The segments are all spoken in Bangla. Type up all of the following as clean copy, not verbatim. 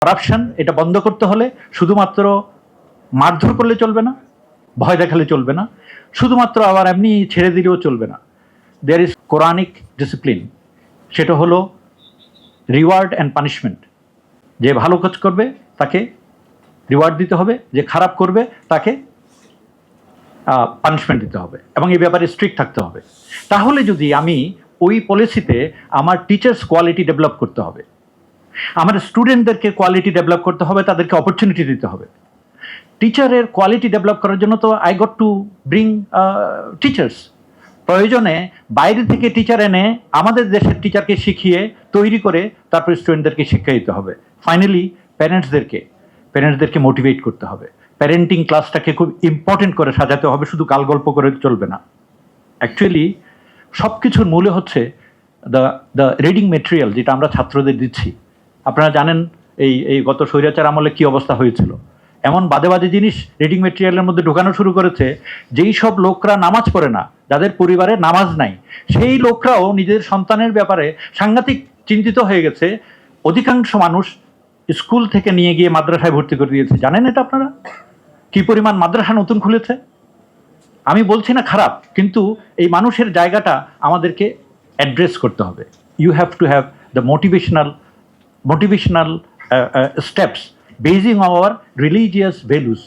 করাপশন এটা বন্ধ করতে হলে শুধুমাত্র মারধর করলে চলবে না, ভয় দেখালে চলবে না, শুধুমাত্র আবার এমনি ছেড়ে দিলেও চলবে না। দেয়ার ইজ কোরআনিক ডিসিপ্লিন, সেটা হলো রিওয়ার্ড অ্যান্ড পানিশমেন্ট। যে ভালো কাজ করবে তাকে রিওয়ার্ড দিতে হবে, যে খারাপ করবে তাকে পানিশমেন্ট দিতে হবে, এবং এই ব্যাপারে স্ট্রিক্ট থাকতে হবে। তাহলে যদি আমি ওই পলিসিতে আমার টিচার্স কোয়ালিটি ডেভেলপ করতে হবে, আমার স্টুডেন্টদেরকে কোয়ালিটি ডেভেলপ করতে হবে, তাদেরকে অপরচুনিটি দিতে হবে। টিচারের কোয়ালিটি ডেভেলপ করার জন্য তো I got to bring teachers. প্রয়োজনে বাইরে থেকে টিচার এনে আমাদের দেশের টিচারকে শিখিয়ে তৈরি করে তারপর স্টুডেন্টদেরকে শিক্ষা দিতে হবে। ফাইনালি প্যারেন্টসদেরকে মোটিভেট করতে হবে। প্যারেন্টিং ক্লাসটাকে খুব ইম্পর্টেন্ট করে সাজাতে হবে, শুধু কাল গল্প করে চলবে না। অ্যাকচুয়ালি সব কিছুর মূলে হচ্ছে দ্য রিডিং মেটেরিয়াল, যেটা আমরা ছাত্রদের দিচ্ছি। আপনারা জানেন এই গত স্বৈরাচার আমলে কী অবস্থা হয়েছিল। এমন বাজে বাজে জিনিস রিডিং মেটেরিয়ালের মধ্যে ঢোকানো শুরু করেছে, যেই সব লোকরা নামাজ পড়ে না, যাদের পরিবারে নামাজ নাই, সেই লোকরাও নিজেদের সন্তানের ব্যাপারে সাংঘাতিক চিন্তিত হয়ে গেছে। অধিকাংশ মানুষ স্কুল থেকে নিয়ে গিয়ে মাদ্রাসায় ভর্তি করে দিয়েছে। জানেন এটা আপনারা? কি পরিমাণ মাদ্রাসা নতুন খুলেছে। আমি বলছি না খারাপ, কিন্তু এই মানুষের জায়গাটা আমাদেরকে অ্যাড্রেস করতে হবে। You have to have the motivational steps basing our religious values.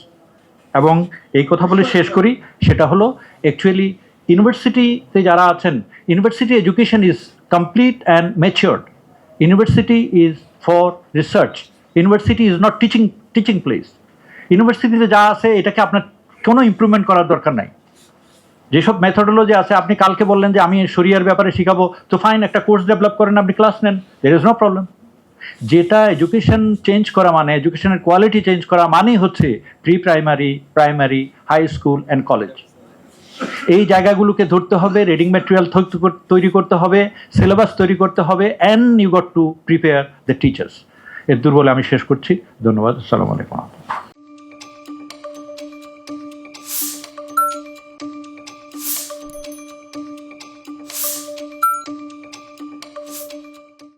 এবং এই কথা বলে শেষ করি, সেটা হলো অ্যাকচুয়ালি ইউনিভার্সিটিতে যারা আছেন, university education is complete and matured. University is for research, university is not teaching place. ইউনিভার্সিটিতে যা আছে এটাকে আপনার কোনো ইমপ্রুভমেন্ট করার দরকার নাই। যেসব মেথডোলজি আছে, আপনি কালকে বললেন যে আমি শরিয়ার ব্যাপারে শিখাবো, তো ফাইন, একটা কোর্স ডেভেলপ করেন, আপনি ক্লাস নেন, দেয়ার ইজ নো প্রবলেম। যেটা এডুকেশন চেঞ্জ করা মানে, এডুকেশনের কোয়ালিটি চেঞ্জ করা মানেই হচ্ছে primary, high school and college. এই জায়গাগুলোকে ধরতে হবে, রিডিং ম্যাটেরিয়াল তৈরি করতে হবে, সিলেবাস তৈরি করতে হবে, and you got to prepare the teachers. এর দুর্বলে আমি শেষ করছি। ধন্যবাদ। আসসালামু আলাইকুম।